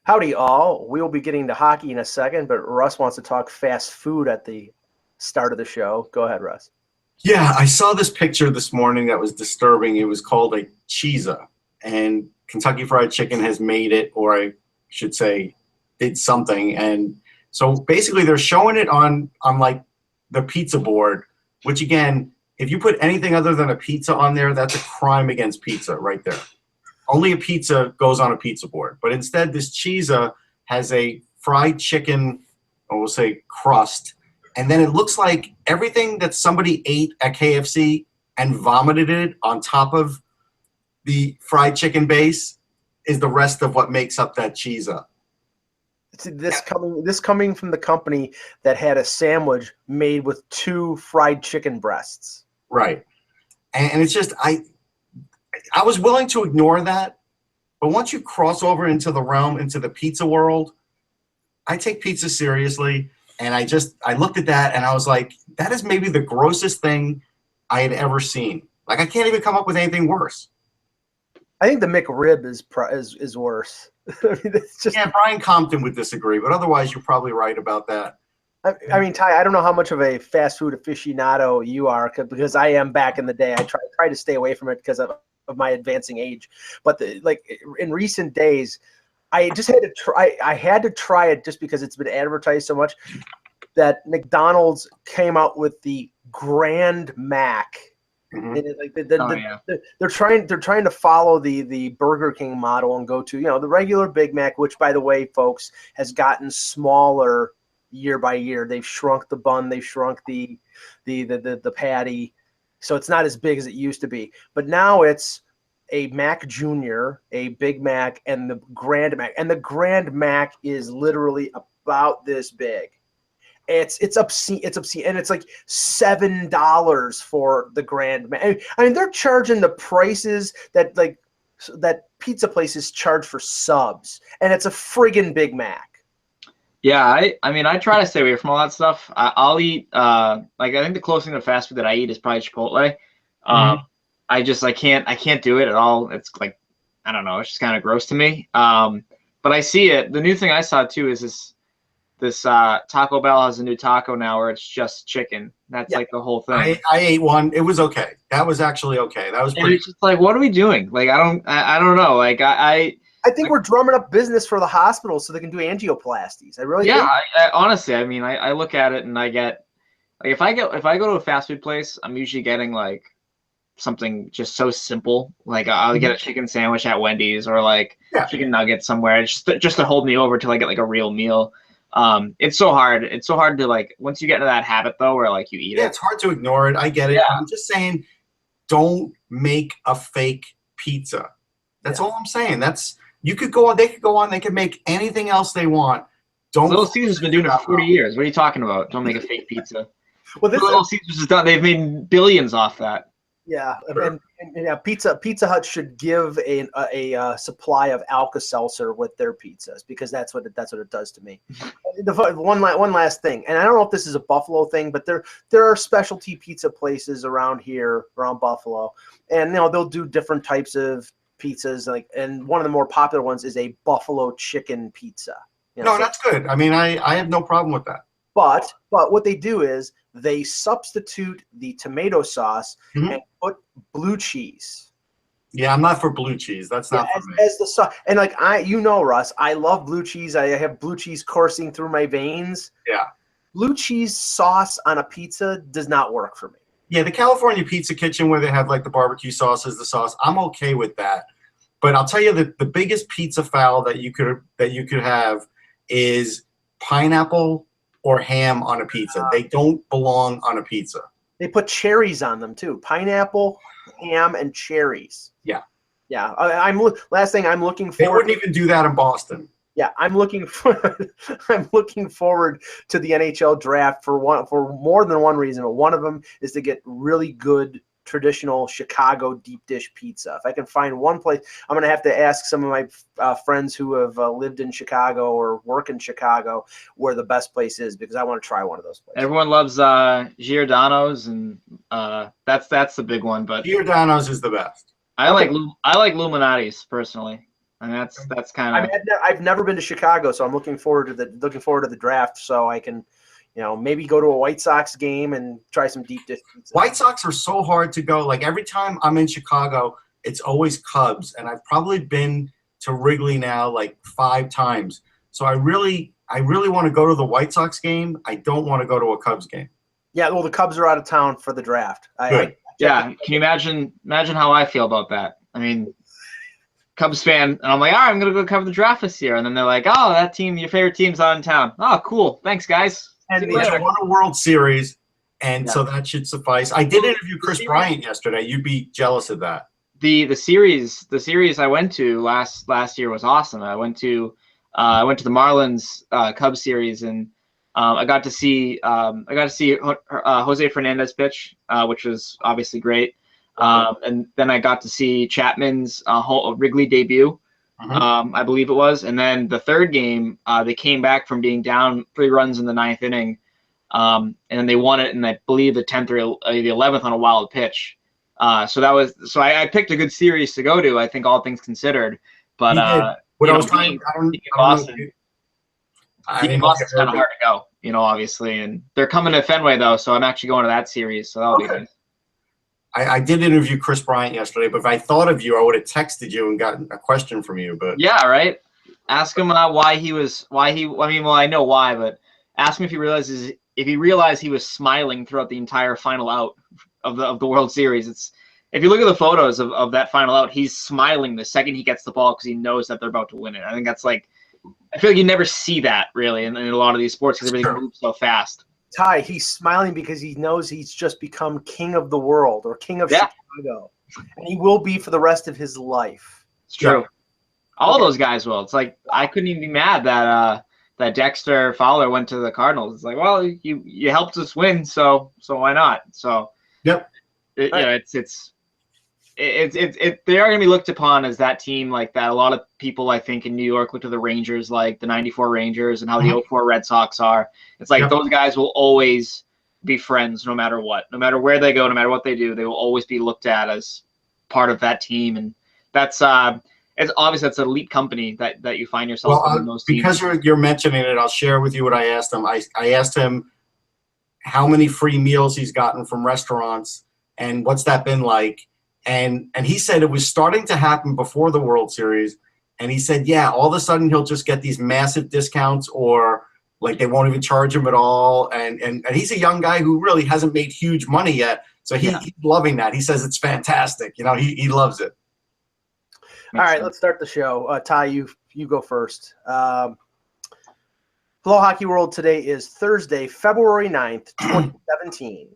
Howdy, all. We will be getting to hockey in a second, but Russ wants to talk fast food at the start of the show. Go ahead, Russ. Yeah, I saw this picture this morning that was disturbing. It was called a cheesa, and Kentucky Fried Chicken has made it, or I should say, did something. And so basically, they're showing it on like the pizza board, which again, if you put anything other than a pizza on there, that's a crime against pizza right there. Only a pizza goes on a pizza board, but instead, this cheesa has a fried chicken, or we'll say crust. And then it looks like everything that somebody ate at KFC and vomited it on top of the fried chicken base is the rest of what makes up that cheesa. This coming from the company that had a sandwich made with 2 fried chicken breasts. Right. And it's just, I was willing to ignore that. But once you cross over into the realm, into the pizza world, I take pizza seriously. And I looked at that and I was like, that is maybe the grossest thing I had ever seen. Like, I can't even come up with anything worse. I think the McRib is worse. I mean, it's just... Yeah, Brian Compton would disagree, but otherwise you're probably right about that. I mean, Ty, I don't know how much of a fast food aficionado you are, because I am back in the day. I try to stay away from it because of my advancing age. But in recent days, I just had to try. I had to try it just because it's been advertised so much. That McDonald's came out with the Grand Mac. Mm-hmm. They're trying to follow the Burger King model and go to the regular Big Mac, which, by the way, folks, has gotten smaller year by year. They've shrunk the bun, they've shrunk the patty, so it's not as big as it used to be. But now it's a Mac Junior, a Big Mac, and the Grand Mac. And the Grand Mac is literally about this big. It's obscene. It's obscene. And it's like $7 for the Grand Mac. I mean, they're charging the prices that pizza places charge for subs. And it's a friggin' Big Mac. Yeah, I mean, I try to stay away from all that stuff. I'll eat, I think the closest thing to fast food that I eat is probably Chipotle. Mm-hmm. I can't do it at all. It's like, I don't know, it's just kind of gross to me. But I see it. The new thing I saw too is this Taco Bell has a new taco now where it's just chicken. That's like the whole thing. I ate one. It was okay. That was actually okay. That was pretty. And it's just like, what are we doing? Like, I don't know. Like, I think we're drumming up business for the hospitals so they can do angioplasties. I really think. I honestly, I mean, I look at it and I get, like, if I go to a fast food place, I'm usually getting like something just so simple. Like, I'll get a chicken sandwich at Wendy's or like chicken nuggets somewhere, just to hold me over till I get like a real meal. It's so hard. It's so hard to, like, once you get into that habit though, where like you eat it. Yeah, it's hard to ignore it. I get it. Yeah. I'm just saying, don't make a fake pizza. That's all I'm saying. They could go on. They could make anything else they want. Don't. Little Caesar's been doing it for 40 years. What are you talking about? Don't make a fake pizza. Well, Little Caesar's is done. They've made billions off that. Yeah, and Pizza Hut should give a supply of Alka-Seltzer with their pizzas, because that's what it does to me. One last thing, and I don't know if this is a Buffalo thing, but there are specialty pizza places around Buffalo, and they'll do different types of pizzas, and one of the more popular ones is a buffalo chicken pizza. That's good. I mean, I have no problem with that. But what they do is they substitute the tomato sauce and put blue cheese. Yeah, I'm not for blue cheese. That's not for me. As the sauce. And like Russ, I love blue cheese. I have blue cheese coursing through my veins. Yeah. Blue cheese sauce on a pizza does not work for me. Yeah, the California Pizza Kitchen where they have like the barbecue sauce as the sauce, I'm okay with that. But I'll tell you the biggest pizza foul that you could have is pineapple or ham on a pizza. They don't belong on a pizza. They put cherries on them too. Pineapple, ham, and cherries. Yeah. Yeah. I'm looking forward. They wouldn't even do that in Boston. Yeah, I'm looking forward to the NHL draft for more than one reason. But one of them is to get really good traditional Chicago deep dish pizza. If I can find one place, I'm going to have to ask some of my friends who have lived in Chicago or work in Chicago where the best place is, because I want to try one of those places. Everyone loves Giordano's, and that's the big one. But Giordano's is the best. I like Luminati's personally. and that's kind I of. mean, I've never been to Chicago, so I'm looking forward to the draft, so I can, maybe go to a White Sox game and try some deep dish pizza. White Sox are so hard to go. Like every time I'm in Chicago, it's always Cubs, and I've probably been to Wrigley now like 5 times. So I really want to go to the White Sox game. I don't want to go to a Cubs game. Yeah, well, the Cubs are out of town for the draft. Yeah, can you imagine how I feel about that? I mean, Cubs fan, and I'm like, all right, I'm gonna go cover the draft this year, and then they're like, oh, that team, your favorite team's out in town. Oh, cool, thanks guys. And they won a World Series, and so that should suffice. I did interview Chris Bryant yesterday. You'd be jealous of that. The series I went to last year was awesome. I went to the Marlins Cubs series, and I got to see Jose Fernandez pitch, which was obviously great. And then I got to see Chapman's Wrigley debut, I believe it was. And then the third game, they came back from being down 3 runs in the 9th inning, and then they won it in, I believe, the 10th or the 11th on a wild pitch. So I picked a good series to go to, I think, all things considered. But Boston's kind of hard to go, obviously. And they're coming to Fenway, though, so I'm actually going to that series. So that'll be good. I did interview Chris Bryant yesterday, but if I thought of you, I would have texted you and gotten a question from you. But yeah, right. Ask him I know why, but ask him if he realized he was smiling throughout the entire final out of the World Series. If you look at the photos of that final out, he's smiling the second he gets the ball because he knows that they're about to win it. I think that's I feel like you never see that really in a lot of these sports because everything moves so fast. Ty, he's smiling because he knows he's just become king of the world or king of Chicago, and he will be for the rest of his life. It's true. All those guys will. It's like I couldn't even be mad that Dexter Fowler went to the Cardinals. It's like, well, you helped us win, so why not? So yep. They are going to be looked upon as that team like that. A lot of people, I think, in New York look to the Rangers like the 94 Rangers and how the 04 Red Sox are. It's like those guys will always be friends no matter what. No matter where they go, no matter what they do, they will always be looked at as part of that team. And that's it's obvious that's an elite company that you find yourself in those teams. Because you're mentioning it, I'll share with you what I asked him. I asked him how many free meals he's gotten from restaurants and what's that been like. And he said it was starting to happen before the World Series. And he said, yeah, all of a sudden he'll just get these massive discounts or like they won't even charge him at all. And he's a young guy who really hasn't made huge money yet. So he's loving that. He says it's fantastic. He loves it. All right, let's start the show. Ty, you go first. Hello, Hockey World. Today is Thursday, February 9th, 2017.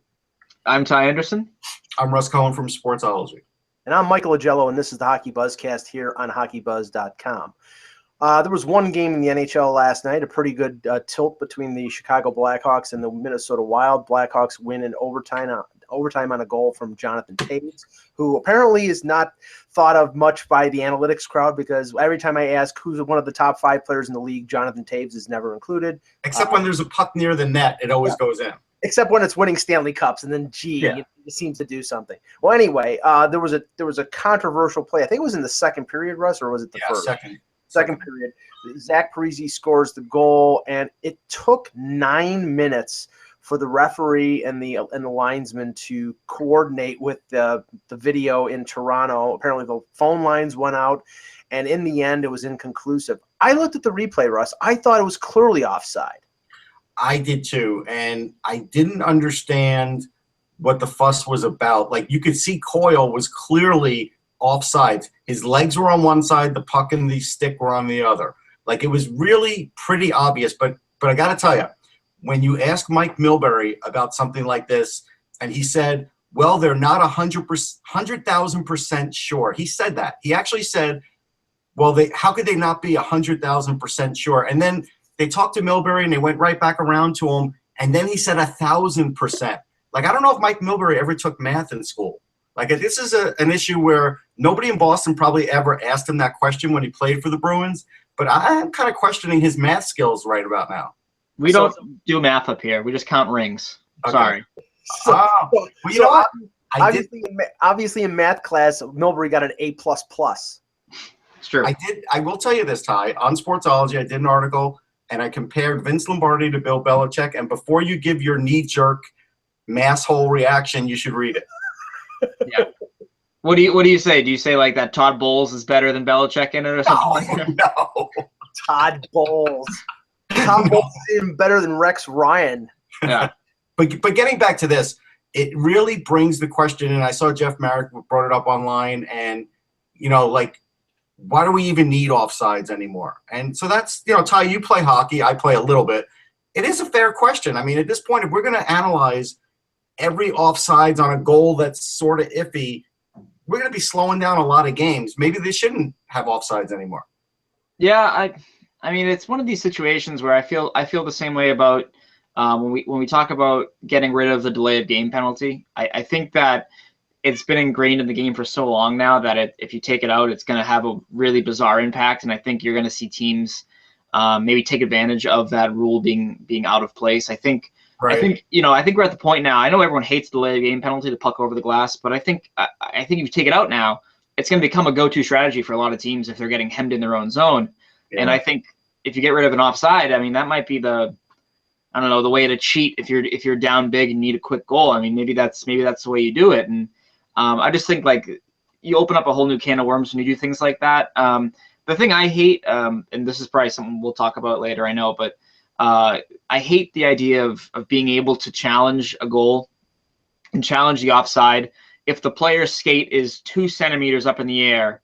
I'm Ty Anderson. I'm Russ Cohen from Sportsology. And I'm Michael Agello, and this is the HockeyBuzzcast here on HockeyBuzz.com. There was one game in the NHL last night, a pretty good tilt between the Chicago Blackhawks and the Minnesota Wild. Blackhawks win in overtime on a goal from Jonathan Toews, who apparently is not thought of much by the analytics crowd because every time I ask who's one of the top 5 players in the league, Jonathan Toews is never included. Except when there's a puck near the net, it always goes in. Except when it's winning Stanley Cups, and then it seems to do something. Well, anyway, there was a controversial play. I think it was in the second period, Russ, or was it the first? Second period. Zach Parise scores the goal, and it took 9 minutes for the referee and the linesman to coordinate with the video in Toronto. Apparently, the phone lines went out, and in the end, it was inconclusive. I looked at the replay, Russ. I thought it was clearly offside. I did too, and I didn't understand what the fuss was about. Like, you could see Coyle was clearly offside. His legs were on one side, the puck and the stick were on the other. Like, it was really pretty obvious. But I got to tell you, when you ask Mike Milbury about something like this, and he said, well, they're not 100,000% sure. He said that. He actually said, well, how could they not be 100,000% sure? And then they talked to Milbury and they went right back around to him. And then he said 1,000%. Like, I don't know if Mike Milbury ever took math in school. Like, this is an issue where nobody in Boston probably ever asked him that question when he played for the Bruins. But I'm kind of questioning his math skills right about now. We don't do math up here. We just count rings. Okay. Sorry. Obviously in math class, Milbury got an A++. It's true. I will tell you this, Ty. On Sportsology, I did an article, and I compared Vince Lombardi to Bill Belichick. And before you give your knee-jerk masshole reaction, you should read it. Yeah. What do you say? Do you say like that Todd Bowles is better than Belichick in it or something? No. Todd Bowles. Todd Bowles is even better than Rex Ryan. Yeah. But getting back to this, it really brings the question, and I saw Jeff Marek brought it up online, and, like, why do we even need offsides anymore? And so that's, Ty, you play hockey, I play a little bit. It is a fair question. I mean, at this point, if we're going to analyze every offsides on a goal that's sort of iffy, we're going to be slowing down a lot of games. Maybe they shouldn't have offsides anymore. Yeah, I mean, it's one of these situations where I feel the same way about when we talk about getting rid of the delay of game penalty. I think that it's been ingrained in the game for so long now that if you take it out, it's going to have a really bizarre impact, and I think you're going to see teams maybe take advantage of that rule being out of place. I think we're at the point now. I know everyone hates the delay of game penalty, the puck over the glass, but I think if you take it out now, it's going to become a go-to strategy for a lot of teams if they're getting hemmed in their own zone. Yeah. And I think if you get rid of an offside, I mean, that might be the way to cheat if you're down big and need a quick goal. I mean, maybe that's the way you do it. And I just think like you open up a whole new can of worms when you do things like that. The thing I hate, and this is probably something we'll talk about later, I know, but I hate the idea of being able to challenge a goal and challenge the offside if the player's skate is 2 centimeters up in the air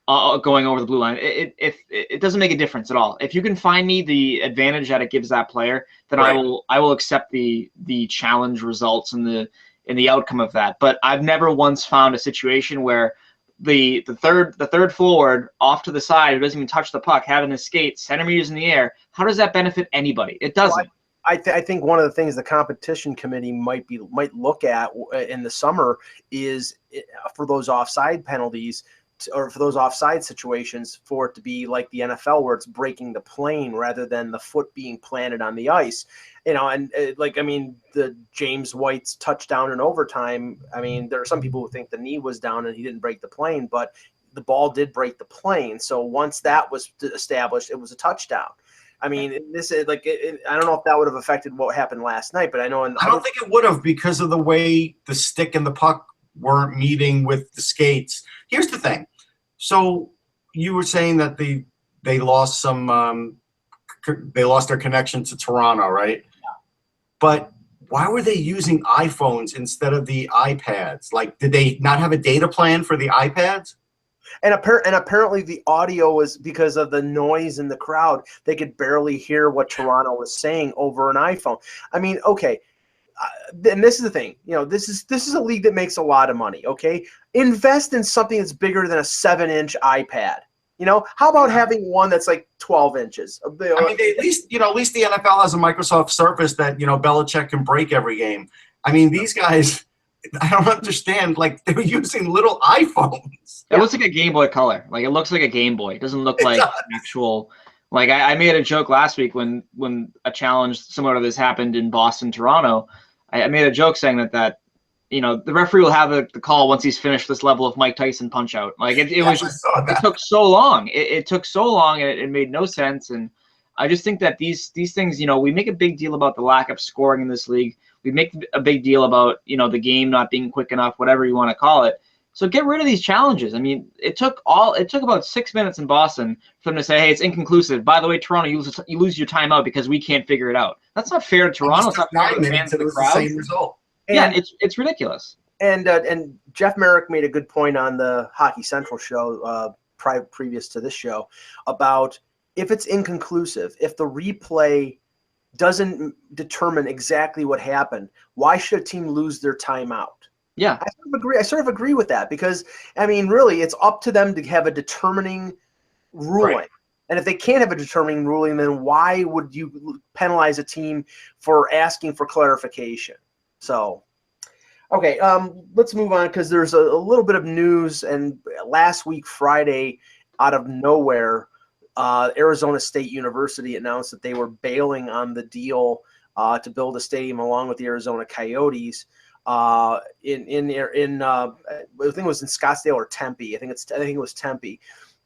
going over the blue line. It doesn't make a difference at all. If you can find me the advantage that it gives that player, then right. I will accept the challenge results and the outcome of that. But I've never once found a situation where the third forward off to the side who doesn't even touch the puck having his skate centimeters in the air. How does that benefit anybody? It doesn't. Well, I think one of the things the competition committee might look at in the summer is for those offside penalties or for those offside situations for it to be like the NFL where it's breaking the plane rather than the foot being planted on the ice. And the James White's touchdown in overtime, I mean, there are some people who think the knee was down and he didn't break the plane, but the ball did break the plane. So once that was established, it was a touchdown. I mean, this is like I don't know if that would have affected what happened last night, but I know. I don't think it would have because of the way the stick and the puck weren't meeting with the skates. Here's the thing. So you were saying that they lost their connection to Toronto, right? Yeah. But why were they using iPhones instead of the iPads? Like, did they not have a data plan for the iPads? And apparently the audio was because of the noise in the crowd. They could barely hear what Toronto was saying over an iPhone. I mean, okay. And this is the thing, this is a league that makes a lot of money. Okay. Invest in something that's bigger than a 7-inch iPad. How about having one that's like 12 inches? I mean, at least the NFL has a Microsoft Surface that, Belichick can break every game. I mean, these guys, I don't understand. Like, they're using little iPhones. It looks like a Game Boy Color. Like, it looks like a Game Boy. It doesn't look like actual. Like, I made a joke last week when a challenge similar to this happened in Boston, Toronto. I made a joke saying that the referee will have the call once he's finished this level of Mike Tyson punch out. Like, it took so long. It took so long, and it made no sense. And I just think that these things, we make a big deal about the lack of scoring in this league. We make a big deal about, the game not being quick enough, whatever you want to call it. So get rid of these challenges. I mean, it took about 6 minutes in Boston for them to say, hey, it's inconclusive. By the way, Toronto, you lose your timeout because we can't figure it out. That's not fair to Toronto. It's not fair to the fans of the crowd. Same result. Yeah, it's ridiculous. And Jeff Marek made a good point on the Hockey Central show previous to this show about if it's inconclusive, if the replay doesn't determine exactly what happened, why should a team lose their timeout? Yeah, I sort of agree with that because, I mean, really, it's up to them to have a determining ruling. Right. And if they can't have a determining ruling, then why would you penalize a team for asking for clarification? So, okay, let's move on because there's a little bit of news. And last week, Friday, out of nowhere, Arizona State University announced that they were bailing on the deal to build a stadium along with the Arizona Coyotes. I think it was in Scottsdale or Tempe. I think it was Tempe.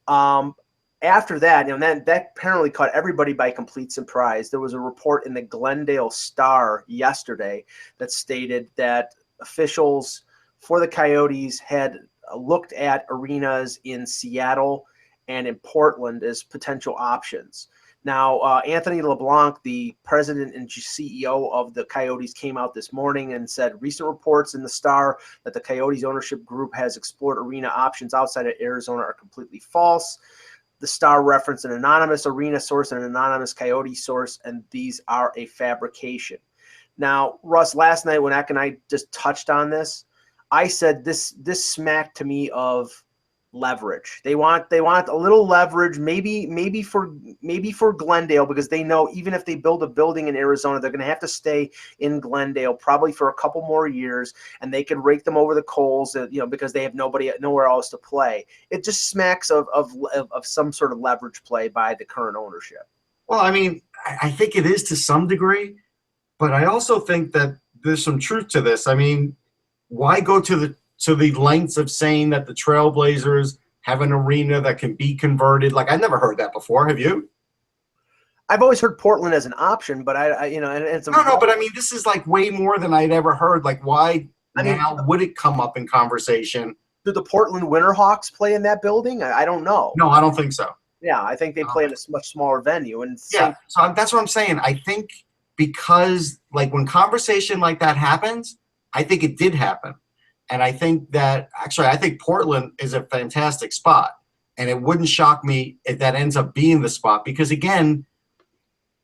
After that, that apparently caught everybody by complete surprise. There was a report in the Glendale Star yesterday that stated that officials for the Coyotes had looked at arenas in Seattle and in Portland as potential options. Now, Anthony LeBlanc, the president and CEO of the Coyotes, came out this morning and said recent reports in the Star that the Coyotes ownership group has explored arena options outside of Arizona are completely false. The Star referenced an anonymous arena source and an anonymous Coyote source, and these are a fabrication. Now, Russ, last night when Eck and I just touched on this, I said this smacked to me of leverage. They want a little leverage, maybe for Glendale, because they know even if they build a building in Arizona, they're going to have to stay in Glendale probably for a couple more years, and they can rake them over the coals, because they have nowhere else to play. It just smacks of some sort of leverage play by the current ownership. Well, I mean, I think it is to some degree, but I also think that there's some truth to this. I mean, why go to the lengths of saying that the Trailblazers have an arena that can be converted? Like, I never heard that before. Have you? I've always heard Portland as an option, but No, but I mean, this is like way more than I'd ever heard. Like, why would it come up in conversation? Do the Portland Winterhawks play in that building? I don't know. No, I don't think so. Yeah, I think they play in a much smaller venue. And so that's what I'm saying. I think because, like, when conversation like that happens, I think it did happen. And I think that actually, I think Portland is a fantastic spot. And it wouldn't shock me if that ends up being the spot. Because, again,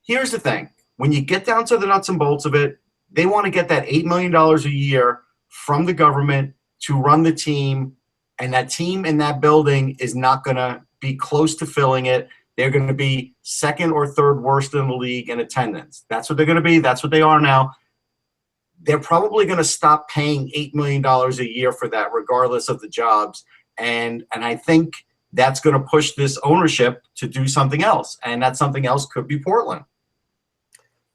here's the thing. When you get down to the nuts and bolts of it, they want to get that $8 million a year from the government to run the team. And that team in that building is not going to be close to filling it. They're going to be second or third worst in the league in attendance. That's what they're going to be. That's what they are now. They're probably going to stop paying $8 million a year for that, regardless of the jobs. And I think that's going to push this ownership to do something else. And that something else could be Portland.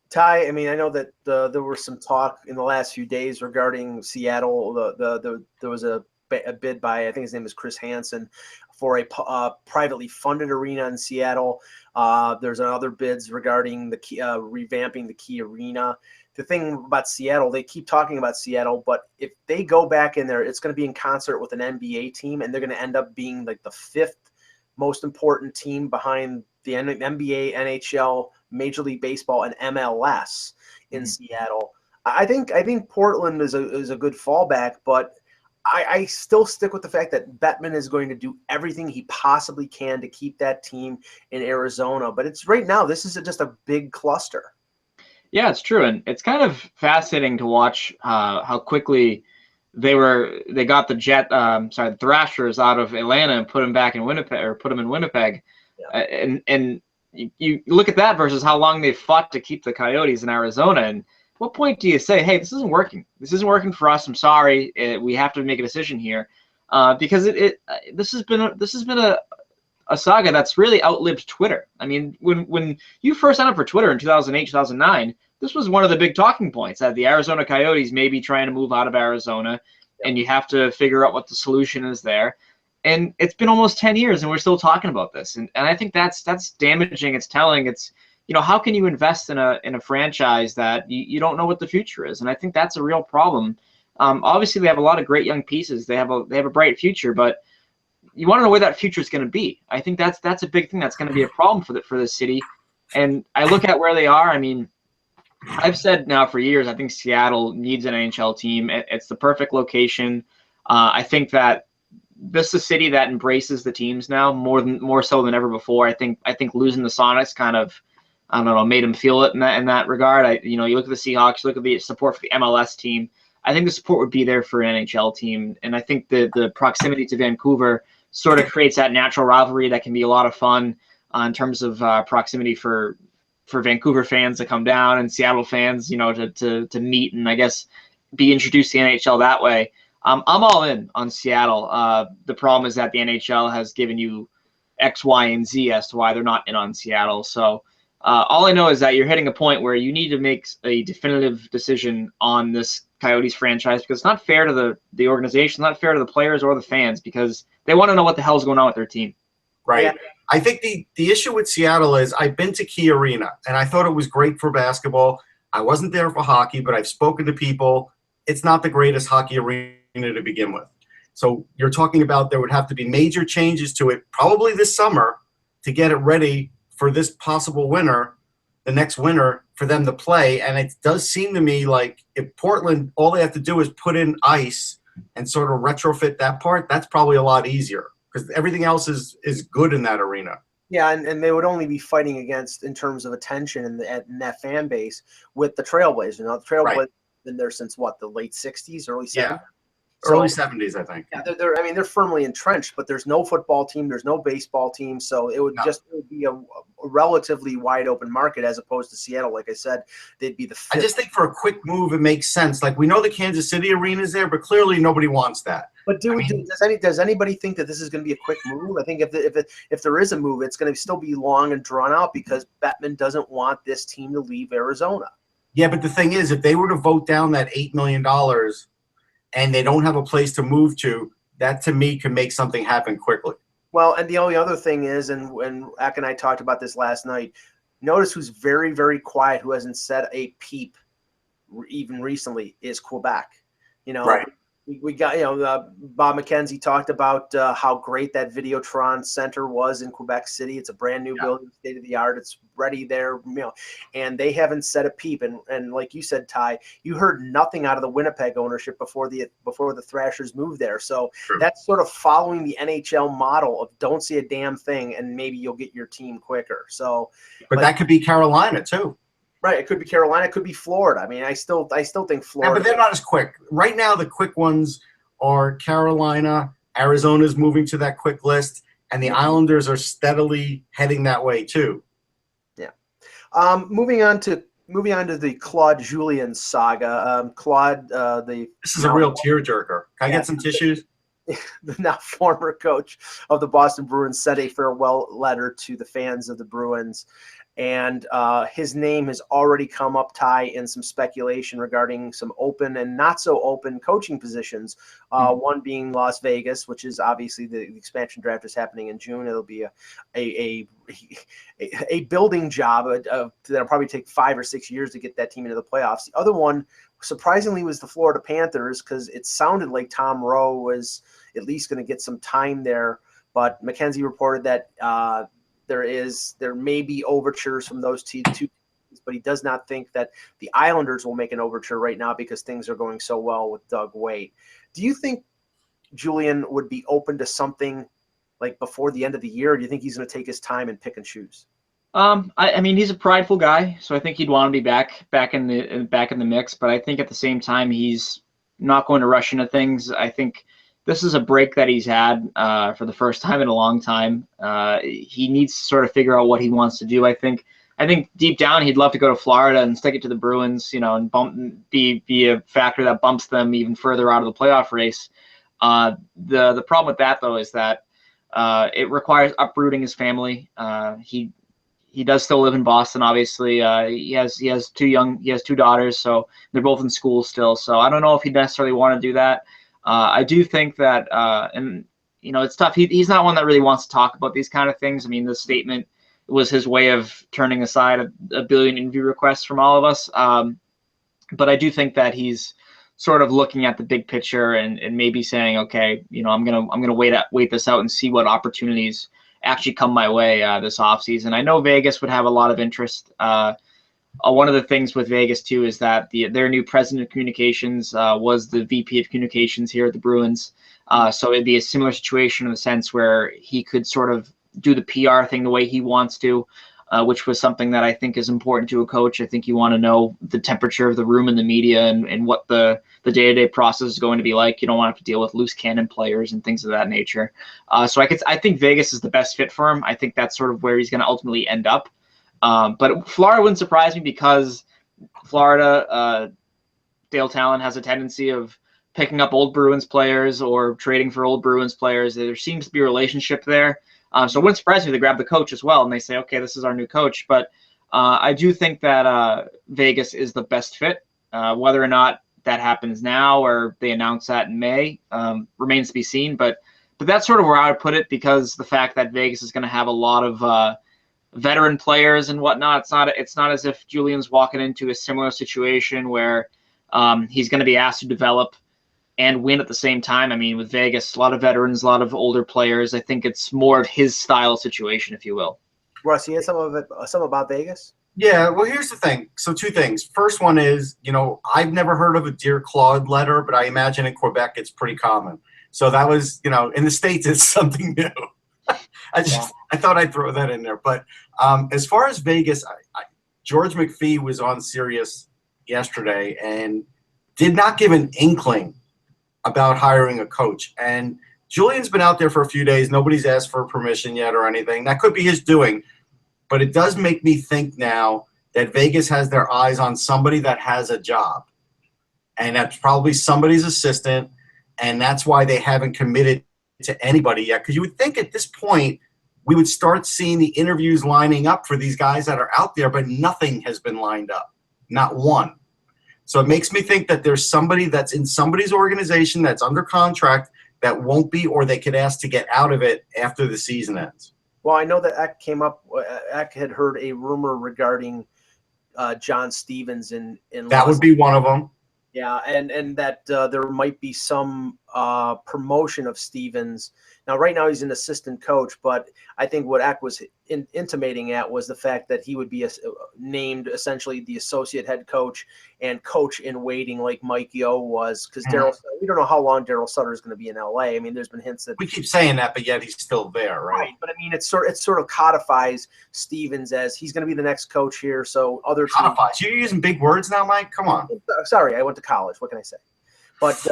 Ty, I mean, I know that there was some talk in the last few days regarding Seattle. There was a bid by, I think his name is Chris Hansen, for a privately funded arena in Seattle. There's other bids regarding the revamping the Key Arena. The thing about Seattle, they keep talking about Seattle, but if they go back in there, it's going to be in concert with an NBA team, and they're going to end up being like the fifth most important team behind the NBA, NHL, Major League Baseball, and MLS in Seattle. I think Portland is a good fallback, but I still stick with the fact that Bettman is going to do everything he possibly can to keep that team in Arizona. But it's right now, this is just a big cluster. Yeah, it's true, and it's kind of fascinating to watch how quickly they got the Thrashers out of Atlanta and put them back in Winnipeg, or put them in Winnipeg, and you look at that versus how long they fought to keep the Coyotes in Arizona. And what point do you say, hey, this isn't working? This isn't working for us. I'm sorry, we have to make a decision here, because this has been a saga that's really outlived Twitter. I mean, when you first signed up for Twitter in 2008, 2009, this was one of the big talking points, that the Arizona Coyotes may be trying to move out of Arizona, and you have to figure out what the solution is there. And it's been almost 10 years, and we're still talking about this. And I think that's damaging. It's telling. It's, how can you invest in a franchise that you don't know what the future is? And I think that's a real problem. Obviously, they have a lot of great young pieces. They have a bright future, but you want to know where that future is going to be. I think that's a big thing that's going to be a problem for the city. And I look at where they are. I mean, I've said now for years, I think Seattle needs an NHL team. It's the perfect location. I think that this is a city that embraces the teams now more so than ever before. I think losing the Sonics kind of, I don't know, made them feel it in that regard. You look at the Seahawks, you look at the support for the MLS team. I think the support would be there for an NHL team. And I think the proximity to Vancouver sort of creates that natural rivalry that can be a lot of fun in terms of proximity for Vancouver fans to come down and Seattle fans, to meet and I guess be introduced to the NHL that way. I'm all in on Seattle. The problem is that the NHL has given you X, Y, and Z as to why they're not in on Seattle. So all I know is that you're hitting a point where you need to make a definitive decision on this Coyotes franchise, because it's not fair to the organization, not fair to the players or the fans, because they want to know what the hell's going on with their team. Right. Yeah. I think the issue with Seattle is I've been to Key Arena, and I thought it was great for basketball. I wasn't there for hockey, but I've spoken to people. It's not the greatest hockey arena to begin with. So you're talking about there would have to be major changes to it probably this summer to get it ready for this possible winter, the next winter, for them to play. And it does seem to me like if Portland, all they have to do is put in ice and sort of retrofit that part, that's probably a lot easier because everything else is good in that arena. Yeah, and they would only be fighting against, in terms of attention in that fan base, with the Trailblazers. You know, the Trailblazers have been there since, what, the late 60s, early 70s? Yeah, early 70s, I think. Yeah, they're firmly entrenched, but there's no football team, there's no baseball team, so it would be a relatively wide open market as opposed to Seattle. Like I said, they'd be the fifth. I just think for a quick move, it makes sense. Like, we know the Kansas City arena is there, but clearly nobody wants that. But does anybody think that this is going to be a quick move? I think if there is a move, it's going to still be long and drawn out because Bettman doesn't want this team to leave Arizona. Yeah, but the thing is, if they were to vote down that $8 million and they don't have a place to move to, that to me can make something happen quickly. Well, and the only other thing is, and Ak and I talked about this last night, notice who's very, very quiet, who hasn't said a peep even recently, is Quebec. You know, right. We got, Bob McKenzie talked about how great that Videotron Center was in Quebec City. It's a brand new building, state of the art. It's ready there, and they haven't said a peep. And like you said, Ty, you heard nothing out of the Winnipeg ownership before the Thrashers moved there. So that's sort of following the NHL model of don't say a damn thing, and maybe you'll get your team quicker. So, but that could be Carolina too. Right, it could be Carolina, it could be Florida. I mean, I still think Florida. Yeah, but they're not as quick. Right now, the quick ones are Carolina, Arizona's moving to that quick list, and the Islanders are steadily heading that way too. Yeah. Moving on to the Claude Julien saga. Claude, this is a real tearjerker. Can I get some tissues? The now former coach of the Boston Bruins sent a farewell letter to the fans of the Bruins. And his name has already come up, Ty, in some speculation regarding some open and not so open coaching positions. One being Las Vegas, which is obviously the expansion draft is happening in June. It'll be a building job that'll probably take 5 or 6 years to get that team into the playoffs. The other one, surprisingly, was the Florida Panthers because it sounded like Tom Rowe was at least going to get some time there. But McKenzie reported that there may be overtures from those two teams, but he does not think that the Islanders will make an overture right now because things are going so well with Doug Weight. Do you think Julien would be open to something like before the end of the year, or do you think he's going to take his time and pick and choose? I mean, he's a prideful guy, so I think he'd want to be back in the mix. But I think at the same time, he's not going to rush into things. I think this is a break that he's had for the first time in a long time. He needs to sort of figure out what he wants to do. I think deep down he'd love to go to Florida and stick it to the Bruins, and be a factor that bumps them even further out of the playoff race. The problem with that though is that it requires uprooting his family. He does still live in Boston, obviously. He has two daughters, so they're both in school still. So I don't know if he'd necessarily want to do that. I do think that, and it's tough. He's not one that really wants to talk about these kind of things. I mean, the statement was his way of turning aside a billion interview requests from all of us. But I do think that he's sort of looking at the big picture and maybe saying, okay, I'm gonna wait this out and see what opportunities actually come my way this offseason. I know Vegas would have a lot of interest. One of the things with Vegas too is that their new president of communications was the VP of communications here at the Bruins. So it'd be a similar situation in the sense where he could sort of do the PR thing the way he wants to, which was something that I think is important to a coach. I think you want to know the temperature of the room and the media and what the day-to-day process is going to be like. You don't want to have to deal with loose cannon players and things of that nature. So I think Vegas is the best fit for him. I think that's sort of where he's going to ultimately end up. But Florida wouldn't surprise me because Florida, Dale Talon has a tendency of picking up old Bruins players or trading for old Bruins players. There seems to be a relationship there. So it wouldn't surprise me if they grab the coach as well and they say, okay, this is our new coach. But I do think that Vegas is the best fit. Whether or not that happens now or they announce that in May remains to be seen. But but that's sort of where I would put it, because the fact that Vegas is going to have a lot of veteran players and whatnot. It's not as if Julian's walking into a similar situation where he's going to be asked to develop and win at the same time. I mean, with Vegas, a lot of veterans, a lot of older players. I think it's more of his style situation, if you will. Russ, you had some about Vegas? Yeah, well, here's the thing. So 2 things. First one is, I've never heard of a Dear Claude letter, but I imagine in Quebec it's pretty common. So that was, in the States, it's something new. I thought I'd throw that in there. But as far as Vegas, George McPhee was on Sirius yesterday and did not give an inkling about hiring a coach. And Julian's been out there for a few days. Nobody's asked for permission yet or anything. That could be his doing. But it does make me think now that Vegas has their eyes on somebody that has a job. And that's probably somebody's assistant. And that's why they haven't committed to anybody yet. Because you would think at this point we would start seeing the interviews lining up for these guys that are out there, but nothing has been lined up. Not one. So it makes me think that there's somebody that's in somebody's organization that's under contract that won't be, or they could ask to get out of it after the season ends. Well, I know that Eck had heard a rumor regarding John Stevens in that would be one of them. Yeah, and that there might be some promotion of Stevens. Now, right now he's an assistant coach, but I think what Eck was intimating at was the fact that he would be named essentially the associate head coach and coach in waiting, like Mike Yeo was. Because we don't know how long Darryl Sutter is going to be in LA. I mean, there's been hints that we keep saying that, but yet he's still there, right? Right, but I mean, it sort of codifies Stevens as he's going to be the next coach here. So other codifies. You're using big words now, Mike. Come on. Sorry, I went to college. What can I say? But.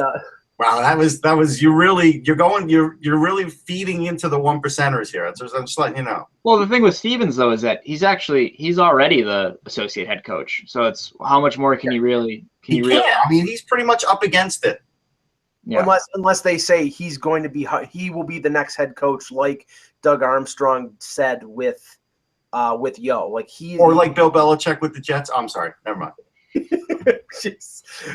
Wow, that was you're really feeding into the 1%ers here. I'm just letting you know. Well, the thing with Stevens though is that he's already the associate head coach. So it's how much more can you really? I mean, he's pretty much up against it. Yeah. Unless they say he will be the next head coach, like Doug Armstrong said with Yo, like like Bill Belichick with the Jets. I'm sorry, never mind.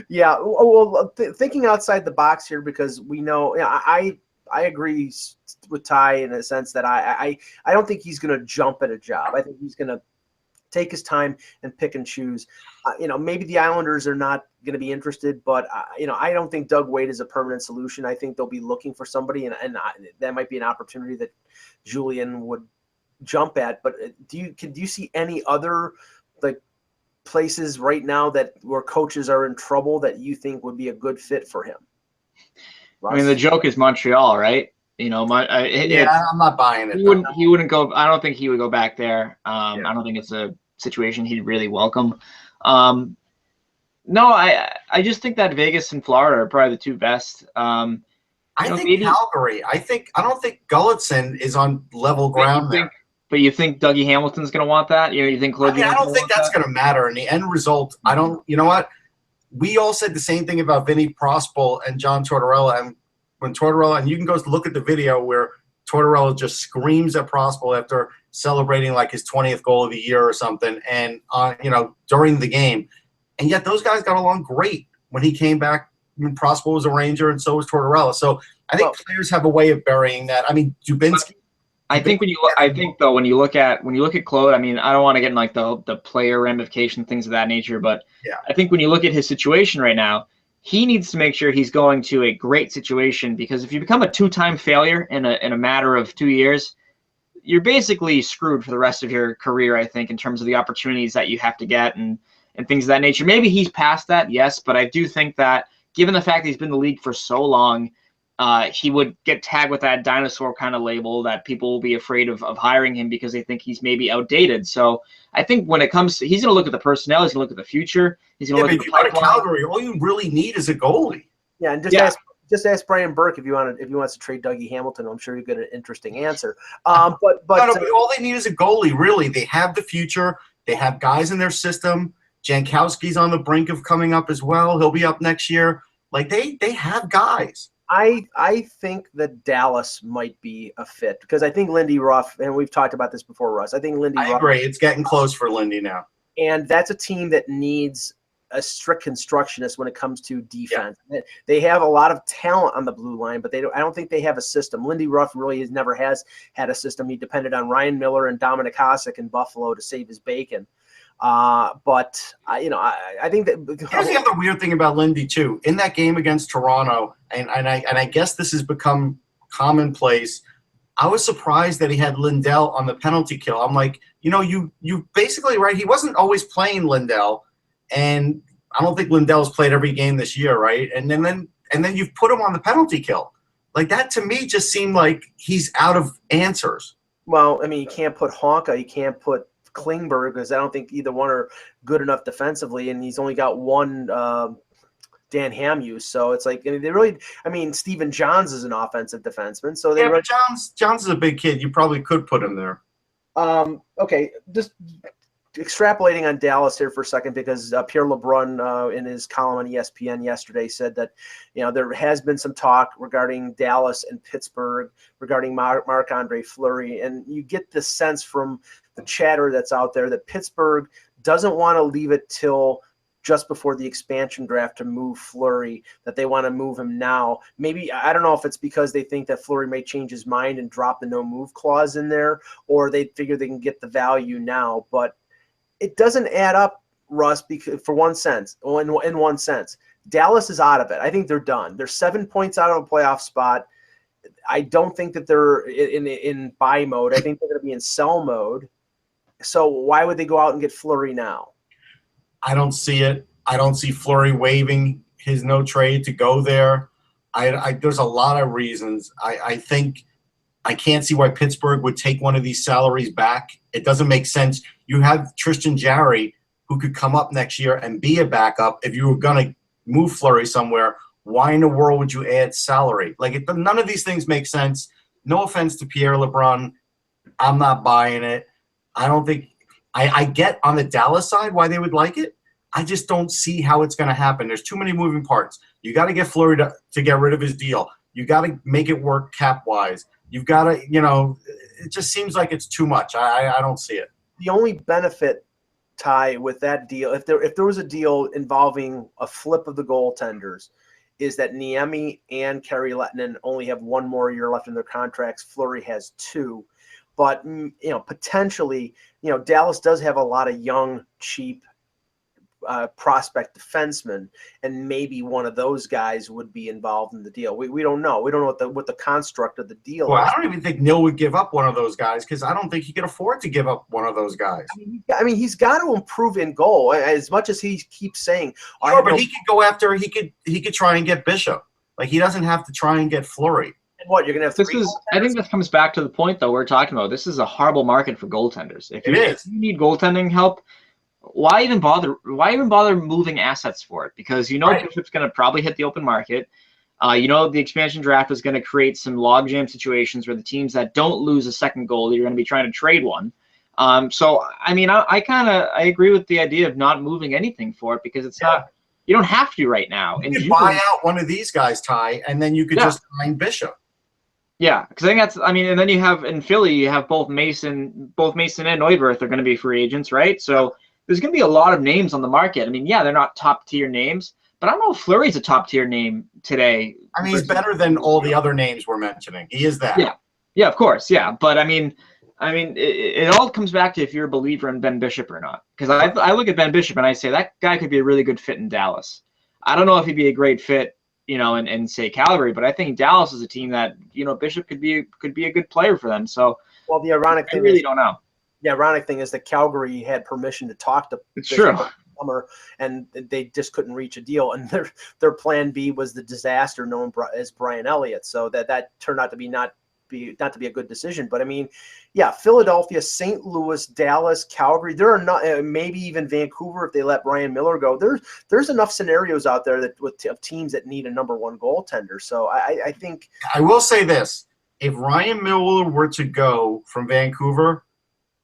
Yeah, well, thinking outside the box here, because we know, I agree with Ty in a sense that I don't think he's going to jump at a job. I think he's going to take his time and pick and choose. Maybe the Islanders are not going to be interested, but I don't think Doug Wade is a permanent solution. I think they'll be looking for somebody, and that might be an opportunity that Julien would jump at. But do you see any other places right now where coaches are in trouble that you think would be a good fit for him? Russ? I mean, the joke is Montreal, right? I'm not buying it. He wouldn't go. I don't think he would go back there. I don't think it's a situation he'd really welcome. No, I just think that Vegas and Florida are probably the two best. I think Calgary. I don't think Gulletson is on level ground there. But you think Dougie Hamilton's going to want that? You think Claude Julien? I don't think that's going to matter in the end result. I don't. You know what? We all said the same thing about Vinny Prospal and John Tortorella, and when Tortorella, and you can go look at the video where Tortorella just screams at Prospal after celebrating like his 20th goal of the year or something, and during the game, and yet those guys got along great when he came back. When Prospal was a Ranger, and so was Tortorella. So I think players have a way of burying that. I mean, Dubinsky. I think when you look at Claude, I mean, I don't want to get in like the player ramification, things of that nature, but I think when you look at his situation right now, he needs to make sure he's going to a great situation, because if you become a 2-time failure in a matter of 2 years, you're basically screwed for the rest of your career, I think, in terms of the opportunities that you have to get and things of that nature. Maybe he's past that, yes, but I do think that given the fact that he's been in the league for so long, he would get tagged with that dinosaur kind of label that people will be afraid of hiring him because they think he's maybe outdated. So I think when it comes to, he's going to look at the personnel, he's going to look at the future. He's going to look at the pipeline. If you go to Calgary, all you really need is a goalie. Yeah, and just ask Brian Burke if he wants to trade Dougie Hamilton. I'm sure you get an interesting answer. But all they need is a goalie. Really, they have the future. They have guys in their system. Jankowski's on the brink of coming up as well. He'll be up next year. Like they have guys. I think that Dallas might be a fit, because I think Lindy Ruff, and we've talked about this before, Russ. I think Lindy Ruff. I agree. It's getting close for Lindy now. And that's a team that needs a strict constructionist when it comes to defense. Yeah. They have a lot of talent on the blue line, but I don't think they have a system. Lindy Ruff really never has had a system. He depended on Ryan Miller and Dominic Hasek in Buffalo to save his bacon. But I think that here's the other weird thing about Lindy too. In that game against Toronto, and I guess this has become commonplace. I was surprised that he had Lindell on the penalty kill. I'm like, you basically, right? He wasn't always playing Lindell, and I don't think Lindell's played every game this year, right? And then you've put him on the penalty kill. Like that to me just seemed like he's out of answers. Well, I mean, you can't put Honka, you can't put Klingberg because I don't think either one are good enough defensively, and he's only got one Dan Hamhuis. So it's like, Stephen Johns is an offensive defenseman. So but Johns is a big kid. You probably could put him there. Okay, just extrapolating on Dallas here for a second, because Pierre LeBrun in his column on ESPN yesterday said that there has been some talk regarding Dallas and Pittsburgh regarding Marc-Andre Fleury, and you get the sense from the chatter that's out there that Pittsburgh doesn't want to leave it till just before the expansion draft to move Fleury, that they want to move him now. Maybe, I don't know if it's because they think that Fleury may change his mind and drop the no move clause in there, or they figure they can get the value now. But it doesn't add up, Russ, because in one sense, Dallas is out of it. I think they're done. They're 7 points out of a playoff spot. I don't think that they're in buy mode. I think they're going to be in sell mode. So why would they go out and get Fleury now? I don't see it. I don't see Fleury waiving his no trade to go there. There's a lot of reasons. I think I can't see why Pittsburgh would take one of these salaries back. It doesn't make sense. You have Tristan Jarry, who could come up next year and be a backup. If you were going to move Fleury somewhere, why in the world would you add salary? None of these things make sense. No offense to Pierre LeBrun. I'm not buying it. I don't think I get on the Dallas side why they would like it. I just don't see how it's going to happen. There's too many moving parts. You got to get Fleury to get rid of his deal. You got to make it work cap-wise. You've got to, it just seems like it's too much. I don't see it. The only benefit, Ty, with that deal, if there was a deal involving a flip of the goaltenders, is that Niemi and Kari Lehtinen only have one more year left in their contracts. Fleury has 2. But, potentially, Dallas does have a lot of young, cheap prospect defensemen, and maybe one of those guys would be involved in the deal. We don't know. We don't know what the construct of the deal is. I don't even think Neil would give up one of those guys, because I don't think he could afford to give up one of those guys. I mean, he's got to improve in goal, as much as he keeps saying. Sure, but he could go after. He could try and get Bishop. Like, he doesn't have to try and get Fleury. And what, you're gonna have? I think this comes back to the point though we're talking about. This is a horrible market for goaltenders. If you need goaltending help, why even bother moving assets for it? Because right. Bishop's going to probably hit the open market. The expansion draft is going to create some logjam situations where the teams that don't lose a second goalie are going to be trying to trade one. So I mean, I agree with the idea of not moving anything for it, because it's not. You don't have to right now. You could buy out one of these guys, Ty, and then you could just sign Bishop. Yeah, because I think that's. I mean, and then you have in Philly, you have both Mason and Neuwirth are going to be free agents, right? So there's going to be a lot of names on the market. I mean, they're not top tier names, but I don't know if Fleury's a top tier name today. I mean, he's better than all the other names we're mentioning. He is that. Yeah, of course, yeah. But I mean, it all comes back to if you're a believer in Ben Bishop or not. Because I look at Ben Bishop and I say that guy could be a really good fit in Dallas. I don't know if he'd be a great fit, in say Calgary, but I think Dallas is a team that Bishop could be a good player for them. So, well, the ironic thing, I really don't know. The ironic thing is that Calgary had permission to talk to Bishop summer, and they just couldn't reach a deal. And their plan B was the disaster known as Brian Elliott. So that turned out to be not to be a good decision. But I mean, Philadelphia, St. Louis, Dallas, Calgary, there are not, maybe even Vancouver if they let Brian Miller go. There's enough scenarios out there of teams that need a number one goaltender. So I think I will say this: if Ryan Miller were to go from Vancouver,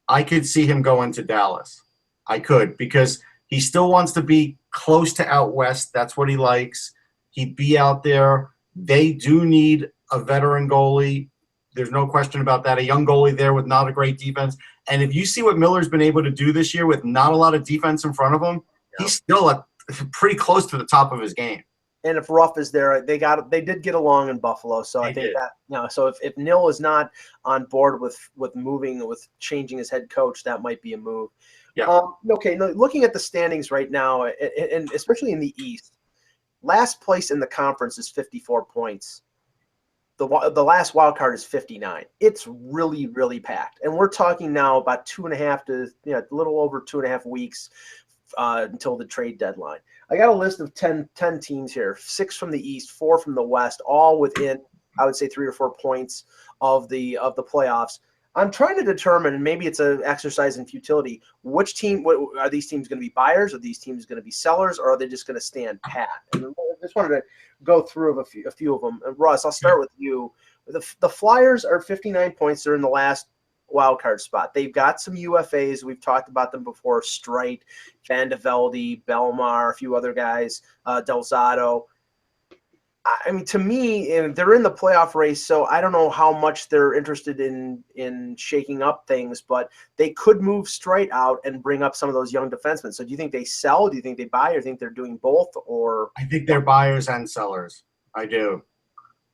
I could see him going to Dallas. I could, because he still wants to be close to out west. That's what he likes. He'd be out there. They do need a veteran goalie. There's no question about that. A young goalie there with not a great defense. And if you see what Miller's been able to do this year with not a lot of defense in front of him, he's still pretty close to the top of his game. And if Ruff is there, they did get along in Buffalo. So I think that, so if Nil is not on board with changing his head coach, that might be a move. Yeah. Okay. Now, looking at the standings right now, and especially in the East, last place in the conference is 54 points. The last wild card is 59. It's really, really packed. And we're talking now about 2.5 to a little over 2.5 weeks until the trade deadline. I got a list of 10 teams here, 6 from the East, 4 from the West, all within, I would say, 3 or 4 points of the playoffs. I'm trying to determine, and maybe it's an exercise in futility, which team, are these teams going to be buyers? Are these teams going to be sellers? Or are they just going to stand pat? And I just wanted to go through a few of them. And Russ, I'll start with you. The Flyers are 59 points. They're in the last wild card spot. They've got some UFAs. We've talked about them before. Streit, Van de Velde, Belmar, a few other guys, Del Zotto. I mean, to me, they're in the playoff race, so I don't know how much they're interested in shaking up things, but they could move Streit out and bring up some of those young defensemen. So do you think they sell? Do you think they buy? Or do you think they're doing both? Or I think they're buyers and sellers. I do.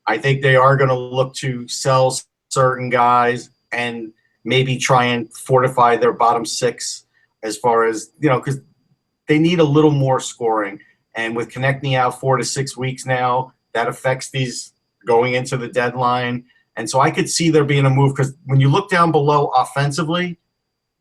I think they are going to look to sell certain guys and maybe try and fortify their bottom 6 as far as, because they need a little more scoring. And with Konechny out 4 to 6 weeks now, that affects these going into the deadline. And so I could see there being a move, because when you look down below offensively,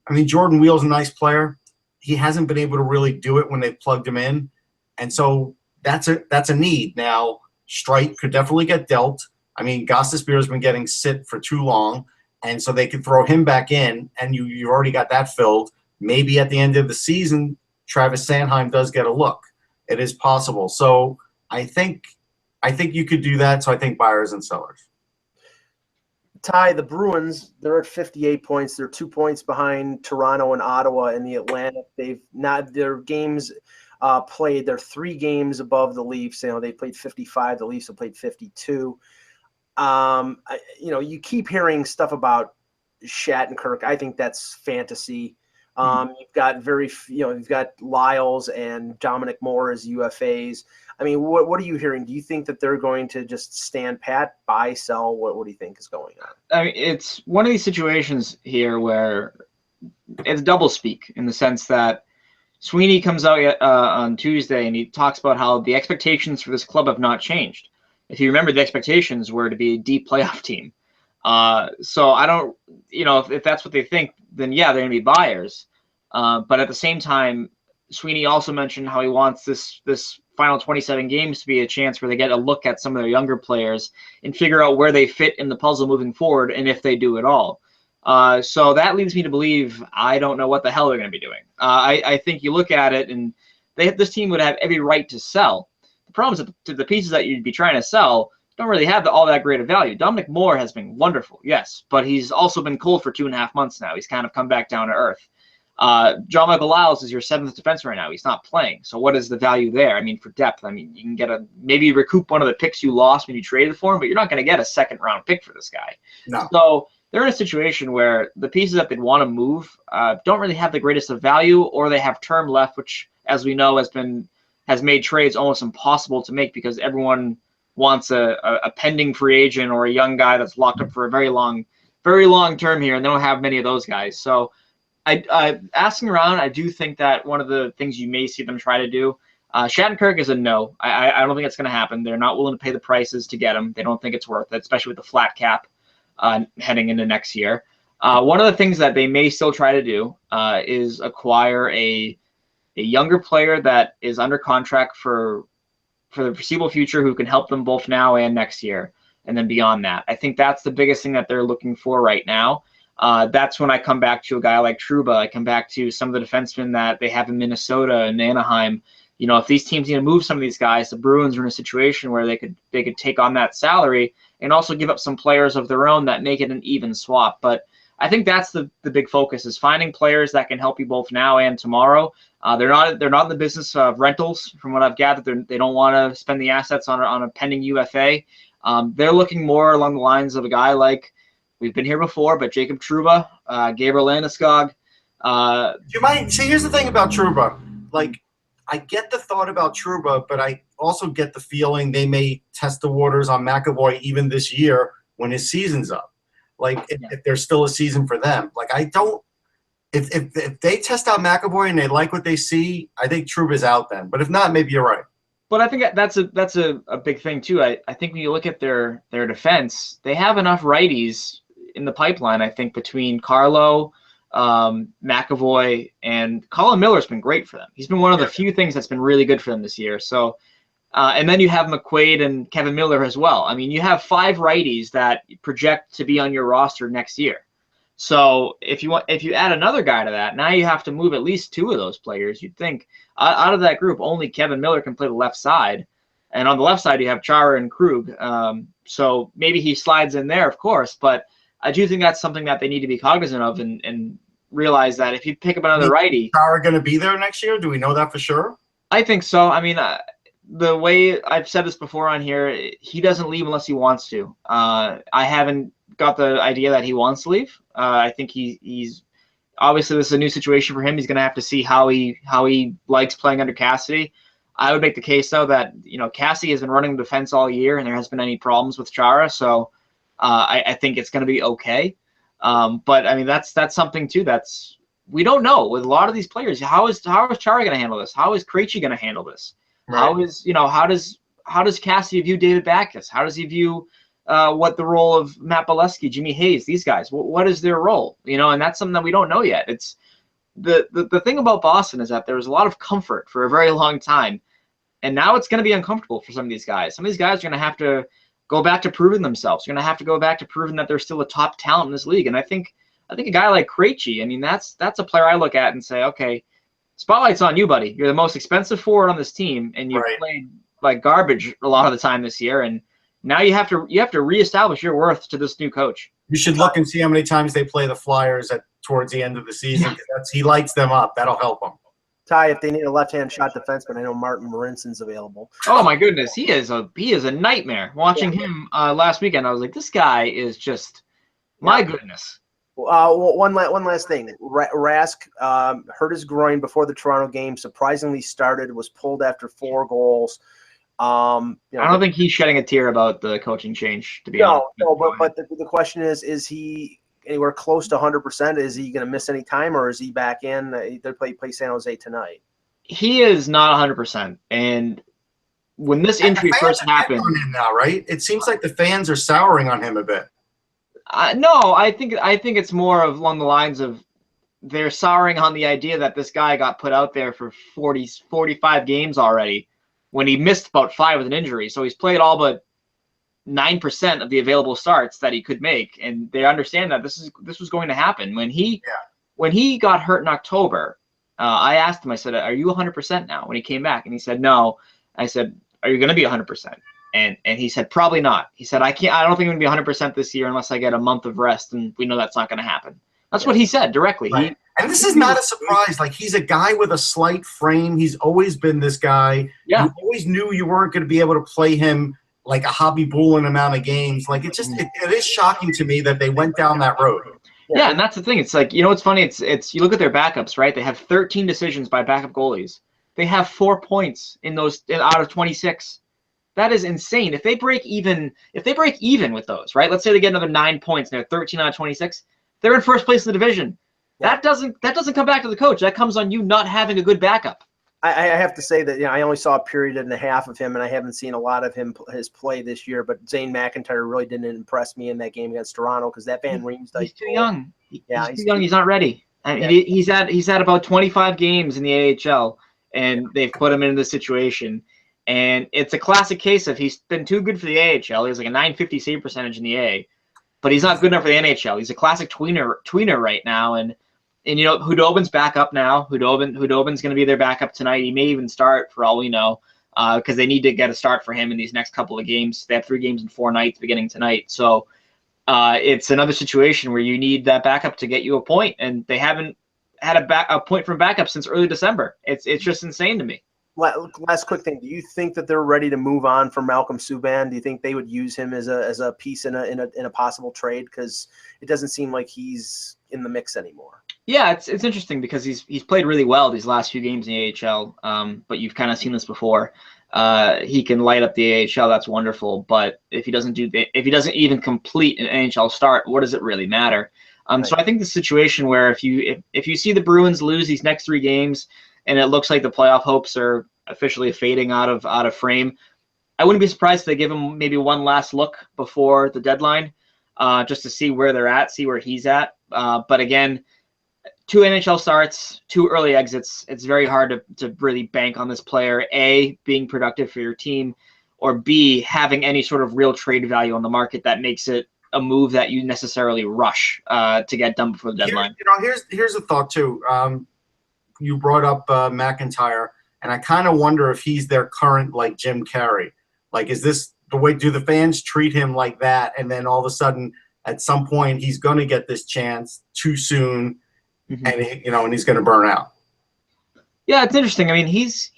I mean, Jordan Wheel's a nice player. He hasn't been able to really do it when they plugged him in. And so that's a need. Now, Streit could definitely get dealt. I mean, Gostisbehere has been getting sit for too long. And so they could throw him back in, and you've already got that filled. Maybe at the end of the season, Travis Sanheim does get a look. It is possible. So I think you could do that. So I think buyers and sellers. Ty, the Bruins, they're at 58 points. They're 2 points behind Toronto and Ottawa in the Atlantic. They've not their games played. They're 3 games above the Leafs. They played 55. The Leafs have played 52. You keep hearing stuff about Shattenkirk. I think that's fantasy. You've got you've got Lyles and Dominic Moore as UFAs. I mean, what are you hearing? Do you think that they're going to just stand pat, buy, sell? What do you think is going on? I mean, it's one of these situations here where it's double speak in the sense that Sweeney comes out on Tuesday and he talks about how the expectations for this club have not changed. If you remember, the expectations were to be a deep playoff team. So I don't, if that's what they think, then yeah, they're going to be buyers. But at the same time, Sweeney also mentioned how he wants this final 27 games to be a chance where they get a look at some of their younger players and figure out where they fit in the puzzle moving forward and if they do at all. So that leads me to believe I don't know what the hell they're going to be doing. I think you look at it and this team would have every right to sell. The problem is that the pieces that you'd be trying to sell don't really have all that great of value. Dominic Moore has been wonderful, yes, but he's also been cold for 2.5 months now. He's kind of come back down to earth. John Michael Lyles is your 7th defenseman right now. He's not playing. So what is the value there? I mean, for depth, you can get maybe recoup one of the picks you lost when you traded for him, but you're not going to get a 2nd-round pick for this guy. No. So they're in a situation where the pieces that they'd want to move don't really have the greatest of value, or they have term left, which, as we know, has made trades almost impossible to make because everyone wants a pending free agent or a young guy that's locked up for a very long term here, and they don't have many of those guys. So I asking around, I do think that one of the things you may see them try to do, Shattenkirk is a no. I don't think it's going to happen. They're not willing to pay the prices to get him. They don't think it's worth it, especially with the flat cap heading into next year. One of the things that they may still try to do is acquire a younger player that is under contract for the foreseeable future who can help them both now and next year, and then beyond that. I think that's the biggest thing that they're looking for right now. That's when I come back to a guy like Trouba. I come back to some of the defensemen that they have in Minnesota and Anaheim. If these teams need to move some of these guys, the Bruins are in a situation where they could take on that salary and also give up some players of their own that make it an even swap. But I think that's the big focus, is finding players that can help you both now and tomorrow. They're not in the business of rentals, from what I've gathered. They don't want to spend the assets on a pending UFA. They're looking more along the lines of a guy like, we've been here before, but Jacob Trouba, Gabriel Landeskog. You might see. Here's the thing about Trouba. I get the thought about Trouba, but I also get the feeling they may test the waters on McAvoy even this year when his season's up. Like, if there's still a season for them. Like, I don't – if they test out McAvoy and they like what they see, I think Trouba's out then. But if not, maybe you're right. But I think that's a big thing, too. I think when you look at their defense, they have enough righties in the pipeline, I think, between Carlo – McAvoy, and Colin Miller's been great for them. He's been one of the few things that's been really good for them this year. So, and then you have McQuaid and Kevin Miller as well. I mean, you have 5 righties that project to be on your roster next year. So if you add another guy to that, now you have to move at least 2 of those players. You'd think out of that group, only Kevin Miller can play the left side, and on the left side you have Chara and Krug. So maybe he slides in there, of course, but I do think that's something that they need to be cognizant of and realize that if you pick up another righty. Is Chara going to be there next year? Do we know that for sure? I think so. I mean, the way I've said this before on here, he doesn't leave unless he wants to. I haven't got the idea that he wants to leave. I think he's obviously this is a new situation for him. He's going to have to see how he likes playing under Cassidy. I would make the case, though, that Cassidy has been running the defense all year and there hasn't been any problems with Chara. So I think it's going to be okay. But I mean, that's something too. We don't know with a lot of these players. How is Chara going to handle this? How is Krejci going to handle this? Right. How does Cassidy view David Backes? How does he view what the role of Matt Bolesky, Jimmy Hayes, these guys? What is their role? And that's something that we don't know yet. It's the thing about Boston is that there was a lot of comfort for a very long time, and now it's going to be uncomfortable for some of these guys. Some of these guys are going to have to go back to proving themselves. You're going to have to go back to proving that they're still a top talent in this league. And I think a guy like Krejci, I mean, that's a player I look at and say, okay, spotlight's on you, buddy. You're the most expensive forward on this team, and you've played like garbage a lot of the time this year. And now you have to reestablish your worth to this new coach. You should look and see how many times they play the Flyers towards the end of the season. He lights them up. That'll help them. Ty, if they need a left-hand shot defenseman, I know Martin Marinson's available. Oh my goodness, he is a nightmare. Watching him last weekend, I was like, this guy is just my goodness. One last thing. Rask hurt his groin before the Toronto game. Surprisingly started, was pulled after 4 goals. I don't think he's shedding a tear about the coaching change. To be honest, but the question is he anywhere close to 100%? Is he going to miss any time, or is he back in? They play San Jose tonight. He is not 100%. And when this injury first happened, on him now, right? It seems like the fans are souring on him a bit. No, I think it's more of along the lines of they're souring on the idea that this guy got put out there for 45 games already when he missed about 5 with an injury. So he's played all but 9% of the available starts that he could make, and they understand that this was going to happen. When he got hurt in October, I asked him, I said, are you 100% now? When he came back, and he said no. I said, are you going to be 100%? And he said, probably not. He said, I don't think I'm going to be 100% this year unless I get a month of rest, and we know that's not going to happen. That's what he said directly. Right. And this is not a surprise. Like, he's a guy with a slight frame. He's always been this guy. Yeah. You always knew you weren't going to be able to play him like a hobby bullet amount of games. Like, it is shocking to me that they went down that road. Yeah, and that's the thing. It's like, what's funny? It's you look at their backups, right? They have 13 decisions by backup goalies. They have 4 points in those out of 26. That is insane. If they break even with those, right? Let's say they get another 9 points and they're 13 out of 26. They're in first place in the division. Yeah. That doesn't come back to the coach. That comes on you not having a good backup. I have to say that I only saw a period and a half of him, and I haven't seen a lot of his play this year. But Zane McIntyre really didn't impress me in that game against Toronto because that Van Riemsdyk. He's too young. He's too young. He's not ready. And he's had about 25 games in the AHL, and they've put him into this situation. And it's a classic case of he's been too good for the AHL. He has like a .950 save percentage in the A, but he's not good enough for the NHL. He's a classic tweener right now, and Hudobin's back up now. Hudobin's going to be their backup tonight. He may even start for all we know, because they need to get a start for him in these next couple of games. They have 3 games in 4 nights beginning tonight, so it's another situation where you need that backup to get you a point, and they haven't had a point from backup since early December. It's just insane to me. Last quick thing: do you think that they're ready to move on from Malcolm Subban? Do you think they would use him as a piece in a possible trade? Because it doesn't seem like he's in the mix anymore. Yeah, it's interesting because he's played really well these last few games in the AHL. But you've kind of seen this before. He can light up the AHL. That's wonderful. But if he doesn't even complete an NHL start, what does it really matter? Right. So I think the situation where if you see the Bruins lose these next 3 games and it looks like the playoff hopes are officially fading out of frame, I wouldn't be surprised if they give him maybe one last look before the deadline, just to see where they're at, see where he's at. But again, 2 NHL starts, 2 early exits. It's very hard to really bank on this player, A, being productive for your team, or B, having any sort of real trade value on the market that makes it a move that you necessarily rush to get done before the deadline. Here's a thought too. You brought up McIntyre, and I kind of wonder if he's their current like Jim Carrey. Like, is this the way? Do the fans treat him like that, and then all of a sudden, at some point, he's going to get this chance too soon? And he's going to burn out. Yeah, it's interesting. I mean, he's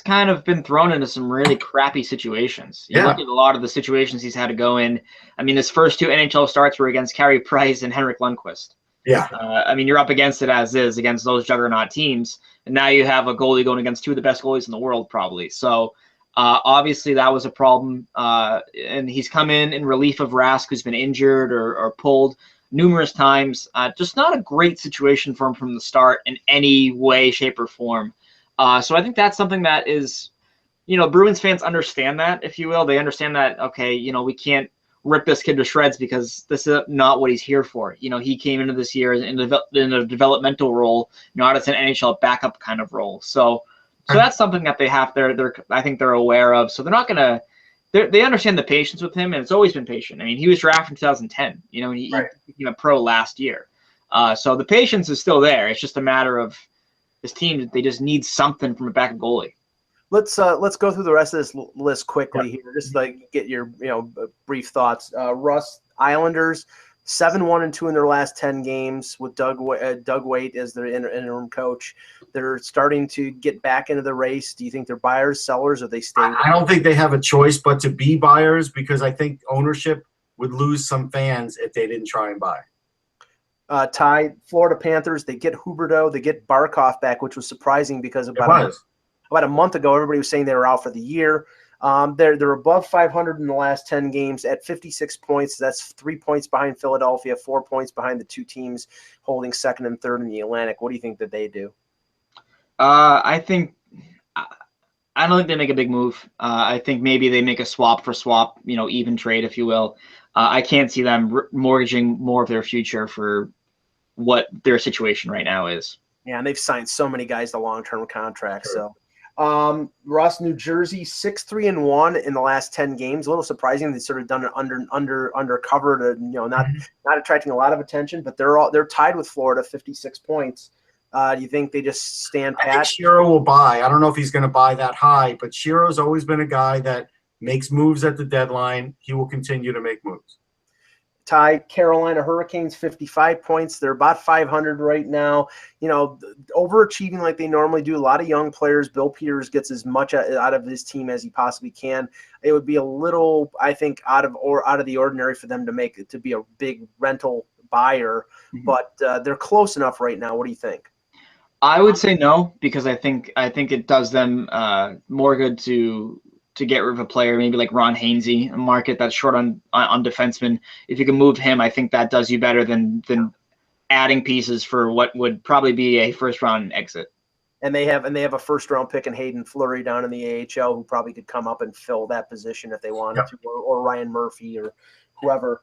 kind of been thrown into some really crappy situations. You look at a lot of the situations he's had to go in. I mean, his first 2 NHL starts were against Carey Price and Henrik Lundqvist. Yeah. I mean, you're up against it as is against those juggernaut teams, and now you have a goalie going against 2 of the best goalies in the world, probably. So obviously that was a problem. And he's come in relief of Rask, who's been injured or pulled numerous times. Just not a great situation for him from the start in any way, shape, or form. So I think that's something that is, Bruins fans understand that, if you will. They understand that, okay, we can't rip this kid to shreds because this is not what he's here for. He came into this year in a developmental role, not as an NHL backup kind of role. So that's something that they have I think they're aware of. So they're not going to, they understand the patience with him, and it's always been patient. I mean, he was drafted in 2010. He became a pro last year. So the patience is still there. It's just a matter of this team. They just need something from a backup goalie. Let's go through the rest of this list quickly here, just like get your brief thoughts. Russ, Islanders 7-1-2 in their last 10 games with Doug Waite as their interim coach. They're starting to get back into the race. Do you think they're buyers, sellers, or they stay? I don't think they have a choice but to be buyers, because I think ownership would lose some fans if they didn't try and buy. Ty, Florida Panthers, they get Huberdeau, they get Barkov back, which was surprising because about a month ago, everybody was saying they were out for the year. They're above 500 in the last 10 games at 56 points. That's 3 points behind Philadelphia, 4 points behind the 2 teams holding second and third in the Atlantic. What do you think that they do? I don't think they make a big move. I think maybe they make a swap for swap, even trade, if you will. I can't see them mortgaging more of their future for what their situation right now is. Yeah, and they've signed so many guys to long-term contracts. Sure. Russ, New Jersey 6-3-1 in the last 10 games. A little surprising. They sort of done it undercover to not attracting a lot of attention, but they're tied with Florida, 56 points. Do you think they just stand pat? I think Shiro will buy. I don't know if he's going to buy that high, but Shiro's always been a guy that makes moves at the deadline. He will continue to make moves. Ty, Carolina Hurricanes, 55 points. They're about 500 right now. Overachieving like they normally do. A lot of young players. Bill Peters gets as much out of his team as he possibly can. It would be a little, I think, out of the ordinary for them to be a big rental buyer, but they're close enough right now. What do you think? I would say no, because I think it does them more good to get rid of a player, maybe like Ron Hainsey, a market that's short on defensemen. If you can move him, I think that does you better than adding pieces for what would probably be a first round exit. And they have a first round pick in Hayden Fleury down in the AHL, who probably could come up and fill that position if they wanted to, or Ryan Murphy or whoever.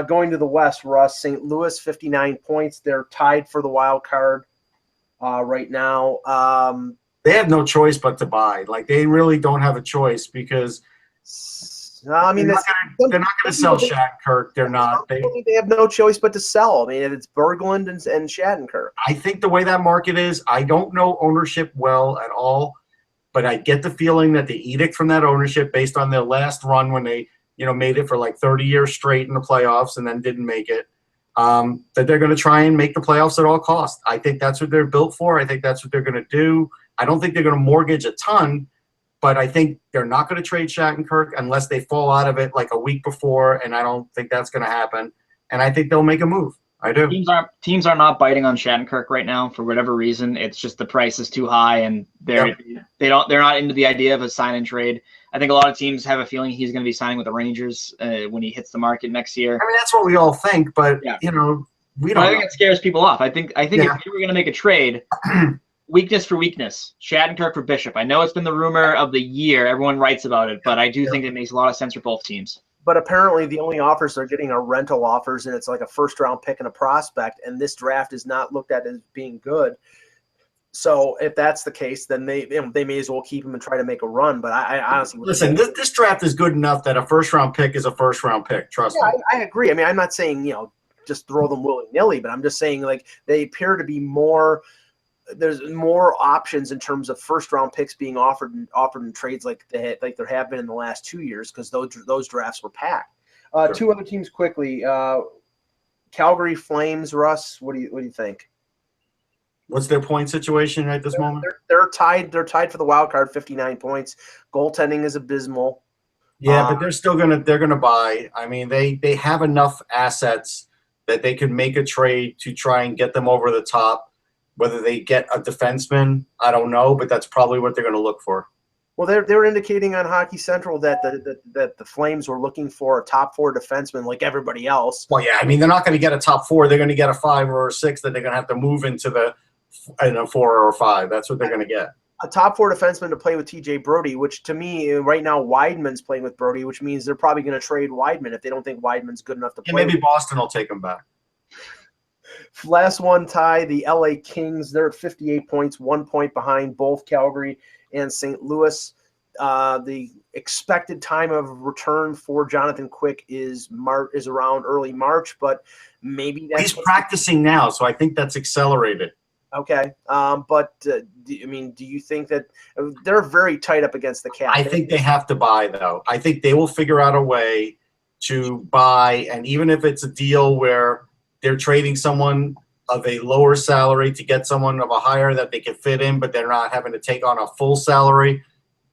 Going to the West, Russ, St. Louis, 59 points. They're tied for the wild card right now. They have no choice but to buy. Like, they really don't have a choice, because I mean, they're not going to sell Shattenkirk. They're not. They have no choice but to sell. I mean, it's Berglund and Shattenkirk. I think the way that market is, I don't know ownership well at all, but I get the feeling that the edict from that ownership, based on their last run when they made it for like 30 years straight in the playoffs and then didn't make it, that they're going to try and make the playoffs at all costs. I think that's what they're built for. I think that's what they're going to do. I don't think they're going to mortgage a ton, but I think they're not going to trade Shattenkirk unless they fall out of it like a week before, and I don't think that's going to happen. And I think they'll make a move. I do. Teams are not biting on Shattenkirk right now for whatever reason. It's just the price is too high, and they're not into the idea of a sign and trade. I think a lot of teams have a feeling he's going to be signing with the Rangers when he hits the market next year. I mean, that's what we all think, but we don't. I think it scares people off. I think if you were going to make a trade, weakness for weakness, Shattenkirk for Bishop. I know it's been the rumor of the year. Everyone writes about it, but I do think it makes a lot of sense for both teams. But apparently the only offers they're getting are rental offers, and it's like a first-round pick and a prospect, and this draft is not looked at as being good. So if that's the case, then they may as well keep him and try to make a run. But I honestly – Listen, this draft is good enough that a first-round pick is a first-round pick. Trust me. I agree. I mean, I'm not saying, just throw them willy-nilly, but I'm just saying, like, they appear to be more – there's more options in terms of first-round picks being offered in trades like there have been in the last 2 years because those drafts were packed. Sure. Two other teams quickly. Calgary Flames, Russ. What do you think? What's their point situation at this moment? They're tied. They're tied for the wild card, 59 points. Goaltending is abysmal. Yeah, but they're gonna buy. I mean, they have enough assets that they could make a trade to try and get them over the top. Whether they get a defenseman, I don't know, but that's probably what they're going to look for. Well, they're indicating on Hockey Central that the Flames were looking for a top 4 defenseman like everybody else. Well, yeah, I mean, they're not going to get a top 4. They're going to get a 5 or a 6 that they're going to have to move into the 4 or 5. That's what they're going to get. A top 4 defenseman to play with TJ Brody, which to me right now Weidman's playing with Brody, which means they're probably going to trade Weidman if they don't think Weidman's good enough to play. Maybe Boston will take him back. Last one tie, the LA Kings. They're at 58 points, 1 point behind both Calgary and St. Louis. The expected time of return for Jonathan Quick is around early March, but maybe he's practicing now, so I think that's accelerated. Okay, but do you think that they're very tight up against the cap? I think they have to buy, though. I think they will figure out a way to buy, and even if it's a deal where they're trading someone of a lower salary to get someone of a higher that they can fit in, but they're not having to take on a full salary.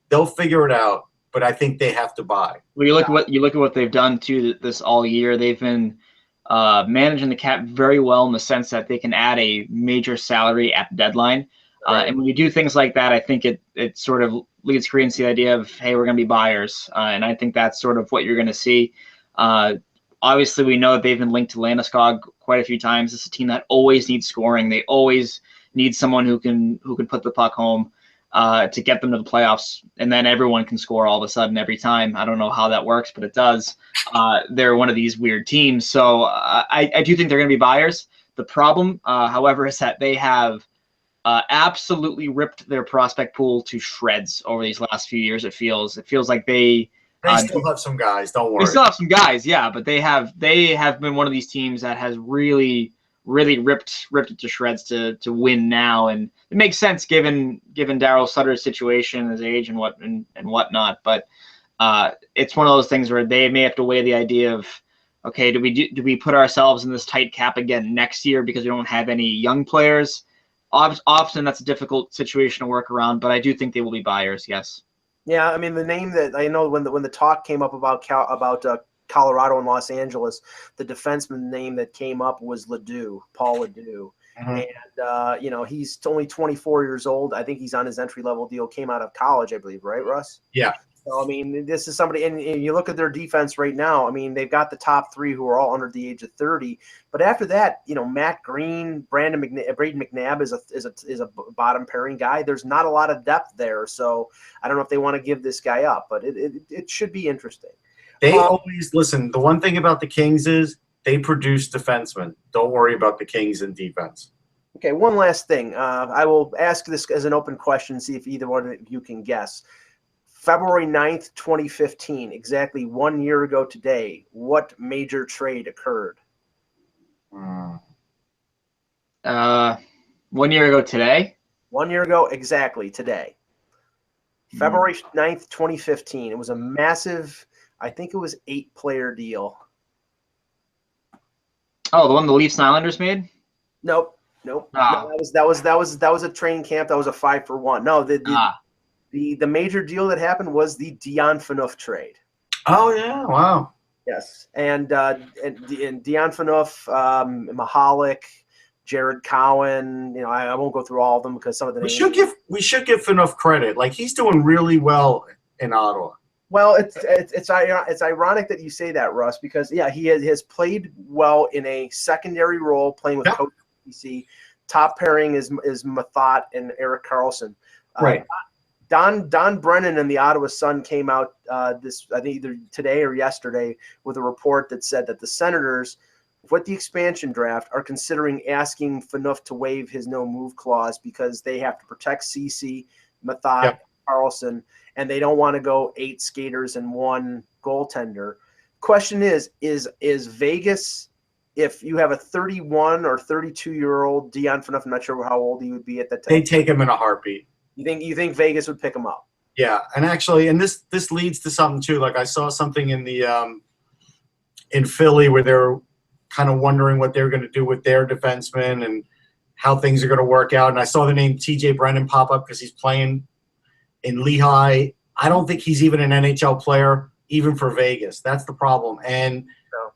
They'll figure it out, but I think they have to buy. Well, you look at what they've done too this all year. They've been managing the cap very well in the sense that they can add a major salary at the deadline. And when you do things like that, I think it sort of leads credence to the idea of, hey, we're going to be buyers. And I think that's sort of what you're going to see. Obviously, we know that they've been linked to Landeskog quite a few times. It's a team that always needs scoring. They always need someone who can put the puck home to get them to the playoffs, and then everyone can score all of a sudden every time. I don't know how that works, but it does. They're one of these weird teams. So I do think they're going to be buyers. The problem, however, is that they have absolutely ripped their prospect pool to shreds over these last few years. It feels like they still have some guys. Don't worry. They still have some guys, yeah, but they have been one of these teams that has really ripped it to shreds to win now, and it makes sense given Darryl Sutter's situation, his age, and whatnot. But it's one of those things where they may have to weigh the idea of, okay, do we put ourselves in this tight cap again next year because we don't have any young players? Often that's a difficult situation to work around, but I do think they will be buyers. Yes. Yeah, I mean, the name that I know when the talk came up about Colorado and Los Angeles, the defenseman name that came up was Paul Ledoux. Mm-hmm. And, he's only 24 years old. I think he's on his entry-level deal, came out of college, I believe, right, Russ? Yeah. So, I mean, this is somebody – and you look at their defense right now, I mean, they've got the top 3 who are all under the age of 30. But after that, Matt Green, Braden McNabb is a bottom pairing guy. There's not a lot of depth there. So I don't know if they want to give this guy up, but it should be interesting. They always – listen, the one thing about the Kings is they produce defensemen. Don't worry about the Kings in defense. Okay, one last thing. I will ask this as an open question, see if either one of you can guess. February 9th, 2015, exactly 1 year ago today, what major trade occurred? 1 year ago today? 1 year ago exactly today. February 9th, 2015. It was a massive, I think it was 8-player deal. Oh, the one the Leafs and Islanders made? Nope. No, that was a training camp. That was a 5-for-1. No, the major deal that happened was the Dion Phaneuf trade. Oh yeah, wow. Yes, and Dion Phaneuf, Mahalik, Jared Cowan. You know, I won't go through all of them because some of the names. We should give Phaneuf credit. Like, he's doing really well in Ottawa. Well, it's ironic that you say that, Russ, because yeah, he has played well in a secondary role, playing with Coach BC. Top pairing is Mathot and Eric Carlson. Right. Don Brennan and the Ottawa Sun came out I think either today or yesterday with a report that said that the Senators, with the expansion draft, are considering asking Phaneuf to waive his no move clause because they have to protect CC, Mathot, Carlson, and they don't want to go 8 skaters and 1 goaltender. Question is Vegas, if you have a 31 or 32-year-old Dion Phaneuf, I'm not sure how old he would be at that time. They take him in a heartbeat. You think Vegas would pick him up? Yeah, and actually, and this leads to something too. Like, I saw something in the in Philly where they're kind of wondering what they're going to do with their defensemen and how things are going to work out. And I saw the name TJ Brennan pop up because he's playing in Lehigh. I don't think he's even an NHL player, even for Vegas. That's the problem. And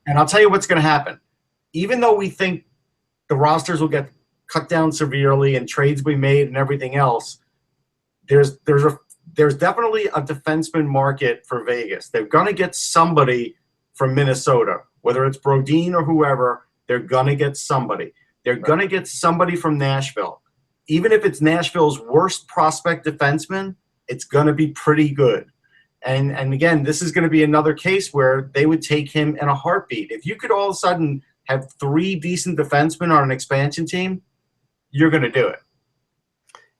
I'll tell you what's going to happen. Even though we think the rosters will get cut down severely and trades will be made and everything else, there's definitely a defenseman market for Vegas. They're going to get somebody from Minnesota, whether it's Brodin or whoever. They're going to get somebody. They're going to get somebody from Nashville. Even if it's Nashville's worst prospect defenseman, it's going to be pretty good. And again, this is going to be another case where they would take him in a heartbeat. If you could all of a sudden have 3 decent defensemen on an expansion team, you're going to do it.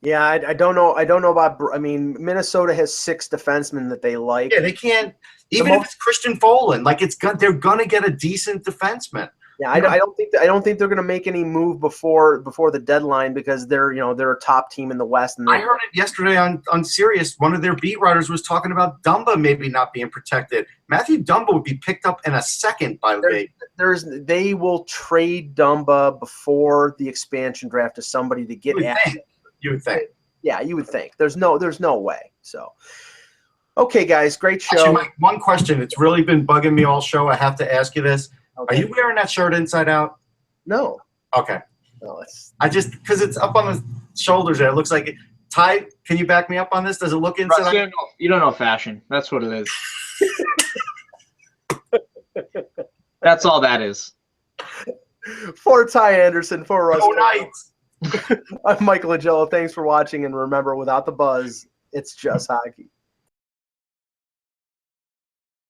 Yeah, I don't know. I don't know about. I mean, Minnesota has 6 defensemen that they like. Yeah, they can't. Even if it's Christian Folan, like they're gonna get a decent defenseman. Yeah, I don't think they're gonna make any move before the deadline because they're a top team in the West. And I heard it yesterday on Sirius. One of their beat writers was talking about Dumba maybe not being protected. Matthew Dumba would be picked up in a second by Vegas. They will trade Dumba before the expansion draft to somebody to get at. You would think. Yeah, you would think. There's no way. So, okay, guys, great show. Actually, Mike, one question. It's really been bugging me all show. I have to ask you this. Okay. Are you wearing that shirt inside out? No. Okay. No, because it's up on the shoulders there. It looks like it. Ty, can you back me up on this? Does it look inside out? You don't know fashion. That's what it is. That's all that is. For Ty Anderson, for Russ. Go Knights. I'm Michael Agello. Thanks for watching, and remember, without the buzz, it's just hockey.